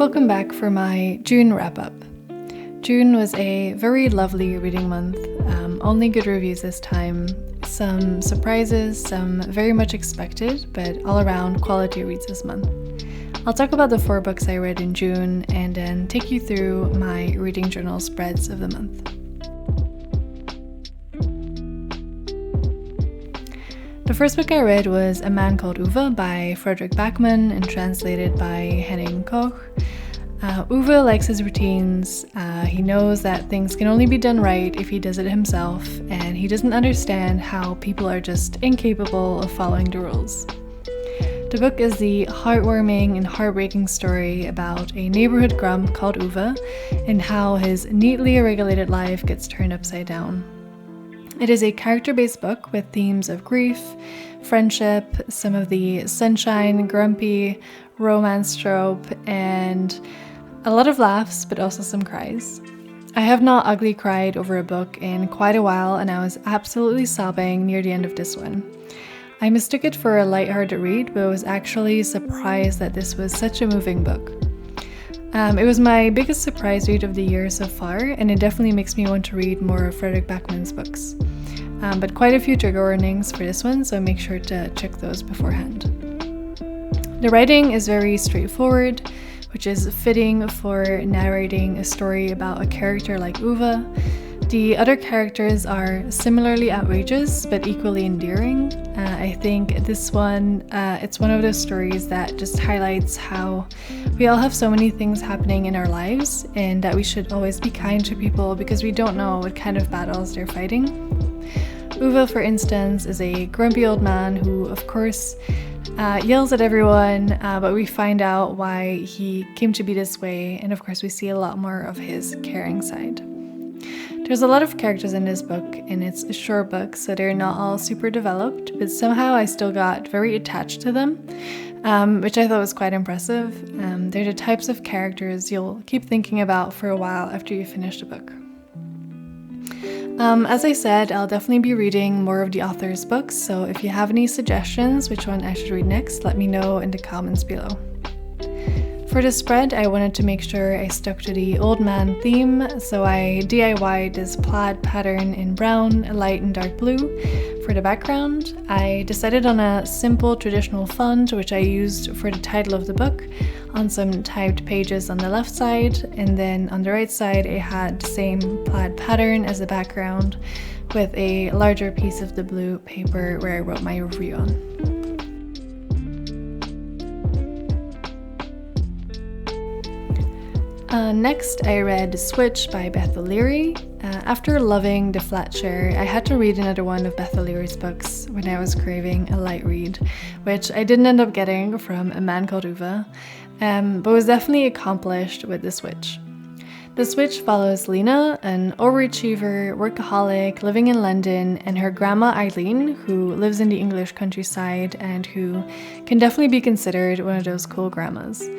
Welcome back for my June wrap-up. June was a very lovely reading month, only good reviews this time, some surprises, some very much expected, but all around quality reads this month. I'll talk about the 4 books I read in June and then take you through my reading journal spreads of the month. The first book I read was A Man Called Uwe by Fredrik Backman and translated by Henning Koch. Uwe likes his routines. He knows that things can only be done right if he does it himself, and he doesn't understand how people are just incapable of following the rules. The book is the heartwarming and heartbreaking story about a neighborhood grump called Uwe and how his neatly regulated life gets turned upside down. It is a character-based book with themes of grief, friendship, some of the sunshine, grumpy, romance trope, and a lot of laughs, but also some cries. I have not ugly cried over a book in quite a while, and I was absolutely sobbing near the end of this one. I mistook it for a lighthearted read, but was actually surprised that this was such a moving book. It was my biggest surprise read of the year so far, and it definitely makes me want to read more of Fredrik Backman's books. But quite a few trigger warnings for this one, so make sure to check those beforehand. The writing is very straightforward, which is fitting for narrating a story about a character like Uwe. The other characters are similarly outrageous, but equally endearing. I think this one, it's one of those stories that just highlights how we all have so many things happening in our lives and that we should always be kind to people because we don't know what kind of battles they're fighting. Uwe, for instance, is a grumpy old man who, of course, yells at everyone, but we find out why he came to be this way, and of course we see a lot more of his caring side. There's a lot of characters in this book, and it's a short book, so they're not all super developed, but somehow I still got very attached to them, which I thought was quite impressive. They're the types of characters you'll keep thinking about for a while after you finish the book. As I said, I'll definitely be reading more of the author's books, so if you have any suggestions which one I should read next, let me know in the comments below. For the spread, I wanted to make sure I stuck to the old man theme, so I DIY'd this plaid pattern in brown, light and dark blue for the background. I decided on a simple traditional font, which I used for the title of the book, on some typed pages on the left side, and then on the right side I had the same plaid pattern as the background with a larger piece of the blue paper where I wrote my review on. Next, I read Switch by Beth O'Leary. After loving The Flat Share, I had to read another one of Beth O'Leary's books when I was craving a light read, which I didn't end up getting from A Man Called Uwe, but was definitely accomplished with The Switch. The Switch follows Lena, an overachiever, workaholic living in London, and her grandma Eileen, who lives in the English countryside and who can definitely be considered one of those cool grandmas.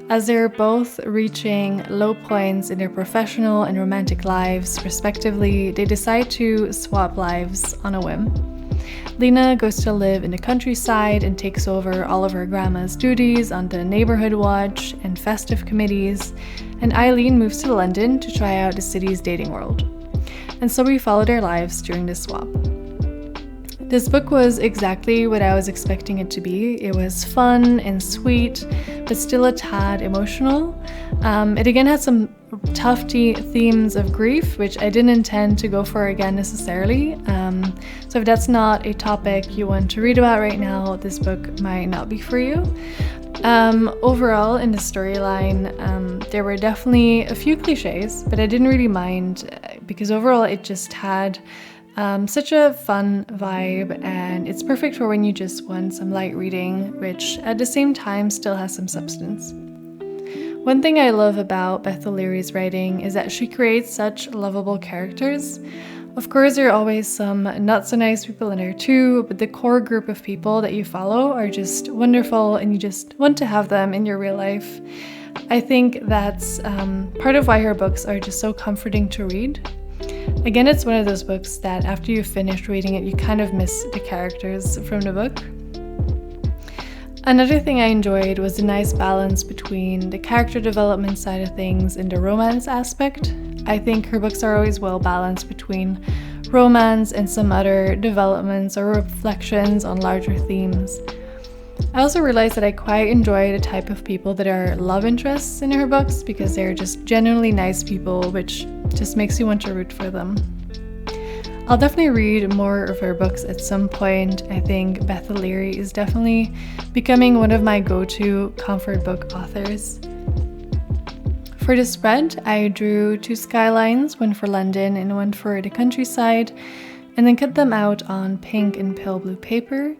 As they're both reaching low points in their professional and romantic lives, respectively, they decide to swap lives on a whim. Lena goes to live in the countryside and takes over all of her grandma's duties on the neighborhood watch and festive committees, and Eileen moves to London to try out the city's dating world. And so we follow their lives during this swap. This book was exactly what I was expecting it to be. It was fun and sweet, but still a tad emotional. It again had some tough themes of grief, which I didn't intend to go for again necessarily. So if that's not a topic you want to read about right now, this book might not be for you. Overall, in the storyline, there were definitely a few cliches, but I didn't really mind because overall it just had such a fun vibe, and it's perfect for when you just want some light reading, which at the same time still has some substance. One thing I love about Beth O'Leary's writing is that she creates such lovable characters. Of course, there are always some not so nice people in there too, but the core group of people that you follow are just wonderful and you just want to have them in your real life. I think that's part of why her books are just so comforting to read. Again, it's one of those books that after you've finished reading it, you kind of miss the characters from the book. Another thing I enjoyed was the nice balance between the character development side of things and the romance aspect. I think her books are always well balanced between romance and some other developments or reflections on larger themes. I also realized that I quite enjoy the type of people that are love interests in her books because they're just genuinely nice people, which just makes you want to root for them. I'll definitely read more of her books at some point. I think Beth O'Leary is definitely becoming one of my go-to comfort book authors. For the spread, I drew 2 skylines, one for London and one for the countryside, and then cut them out on pink and pale blue paper.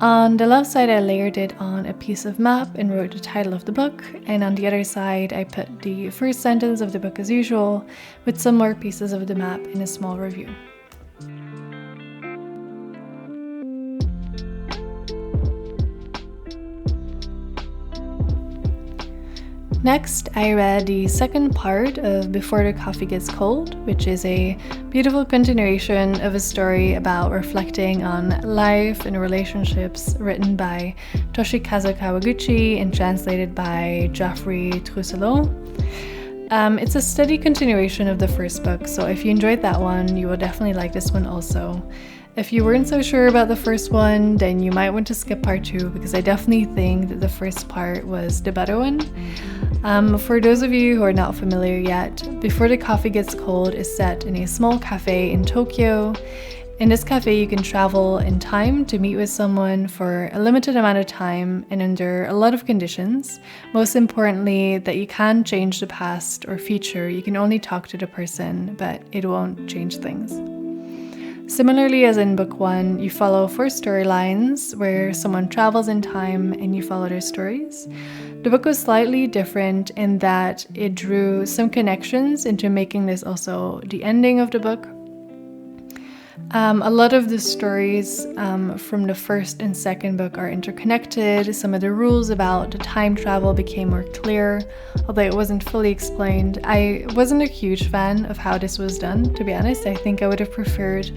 On the left side, I layered it on a piece of map and wrote the title of the book, and on the other side, I put the first sentence of the book as usual, with some more pieces of the map in a small review. Next, I read the second part of Before the Coffee Gets Cold, which is a beautiful continuation of a story about reflecting on life and relationships written by Toshikazu Kawaguchi and translated by Geoffrey Trousselot. It's a steady continuation of the first book, so if you enjoyed that one, you will definitely like this one also. If you weren't so sure about the first one, then you might want to skip part 2 because I definitely think that the first part was the better one. For those of you who are not familiar yet, Before the Coffee Gets Cold is set in a small cafe in Tokyo. In this cafe, you can travel in time to meet with someone for a limited amount of time and under a lot of conditions. Most importantly, that you can't change the past or future. You can only talk to the person, but it won't change things. Similarly as in book 1, you follow 4 storylines where someone travels in time and you follow their stories. The book was slightly different in that it drew some connections into making this also the ending of the book. A lot of the stories from the first and second book are interconnected. Some of the rules about the time travel became more clear, although it wasn't fully explained. I wasn't a huge fan of how this was done, to be honest. I think I would have preferred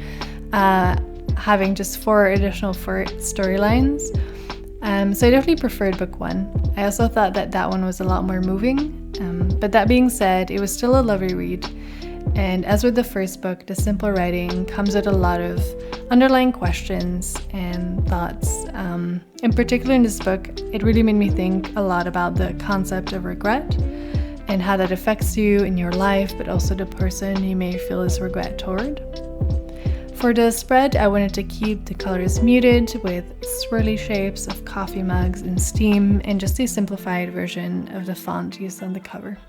having just 4 additional storylines. So I definitely preferred book 1. I also thought that that one was a lot more moving. But that being said, it was still a lovely read. And as with the first book, the simple writing comes with a lot of underlying questions and thoughts. In particular in this book, it really made me think a lot about the concept of regret and how that affects you in your life, but also the person you may feel this regret toward. For the spread, I wanted to keep the colors muted with swirly shapes of coffee mugs and steam and just a simplified version of the font used on the cover.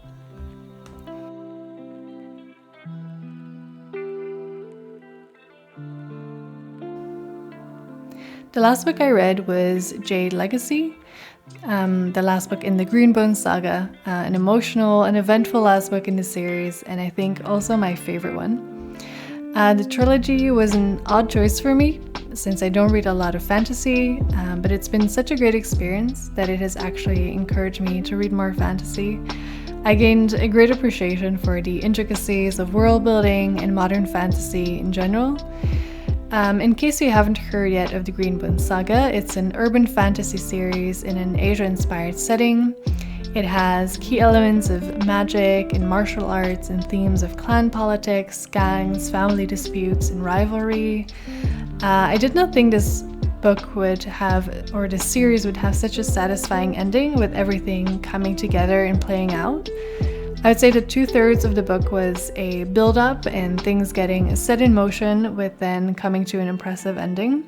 The last book I read was Jade Legacy, the last book in the Greenbone saga, an emotional and eventful last book in the series, and I think also my favorite one. The trilogy was an odd choice for me, since I don't read a lot of fantasy, but it's been such a great experience that it has actually encouraged me to read more fantasy. I gained a great appreciation for the intricacies of world building and modern fantasy in general. In case you haven't heard yet of the Greenbone Saga, it's an urban fantasy series in an Asia-inspired setting. It has key elements of magic and martial arts and themes of clan politics, gangs, family disputes, and rivalry. I did not think this book would have, or this series would have such a satisfying ending with everything coming together and playing out. I would say that 2/3 of the book was a build-up and things getting set in motion with then coming to an impressive ending.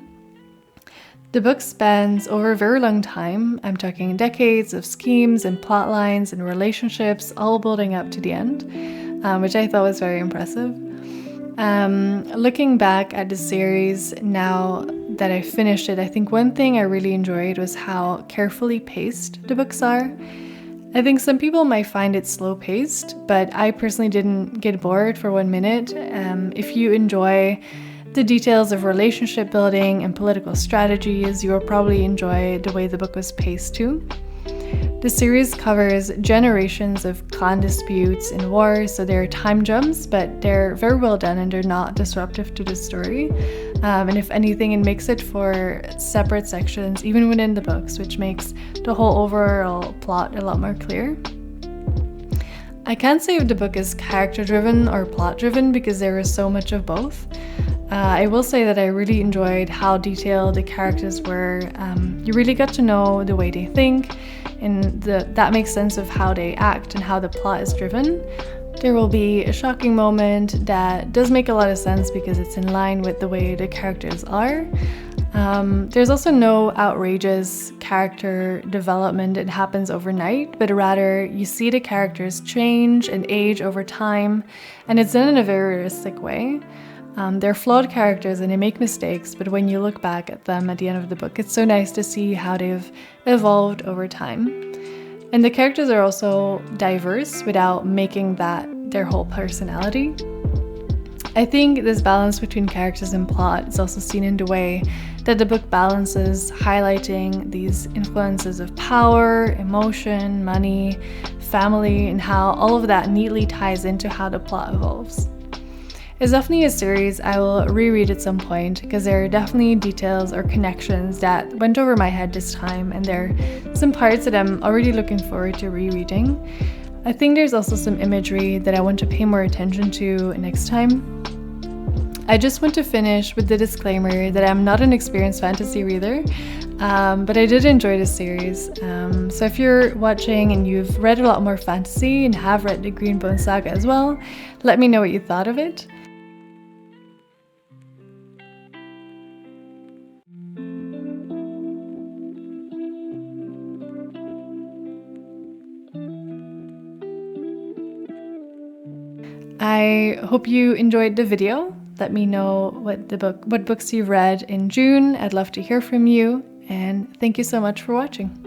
The book spans over a very long time. I'm talking decades of schemes and plot lines and relationships all building up to the end, which I thought was very impressive. Looking back at the series now that I finished it, I think one thing I really enjoyed was how carefully paced the books are. I think some people might find it slow-paced, but I personally didn't get bored for 1 minute. If you enjoy the details of relationship building and political strategies, you will probably enjoy the way the book was paced too. The series covers generations of clan disputes and wars, so there are time jumps, but they're very well done and they're not disruptive to the story. and if anything, it makes it for separate sections even within the books, which makes the whole overall plot a lot more clear. I can't say if the book is character-driven or plot-driven because there is so much of both. I will say that I really enjoyed how detailed the characters were. You really got to know the way they think, and that makes sense of how they act and how the plot is driven. There will be a shocking moment that does make a lot of sense because it's in line with the way the characters are. There's also no outrageous character development that happens overnight, but rather you see the characters change and age over time, and it's done in a very realistic way. They're flawed characters and they make mistakes, but when you look back at them at the end of the book, it's so nice to see how they've evolved over time. And the characters are also diverse without making that their whole personality. I think this balance between characters and plot is also seen in the way that the book balances highlighting these influences of power, emotion, money, family, and how all of that neatly ties into how the plot evolves. It's definitely a series I will reread at some point because there are definitely details or connections that went over my head this time, and there are some parts that I'm already looking forward to rereading. I think there's also some imagery that I want to pay more attention to next time. I just want to finish with the disclaimer that I'm not an experienced fantasy reader, but I did enjoy this series. So if you're watching and you've read a lot more fantasy and have read the Greenbone Saga as well, let me know what you thought of it. I hope you enjoyed the video. Let me know what books you've read in June. I'd love to hear from you, and thank you so much for watching.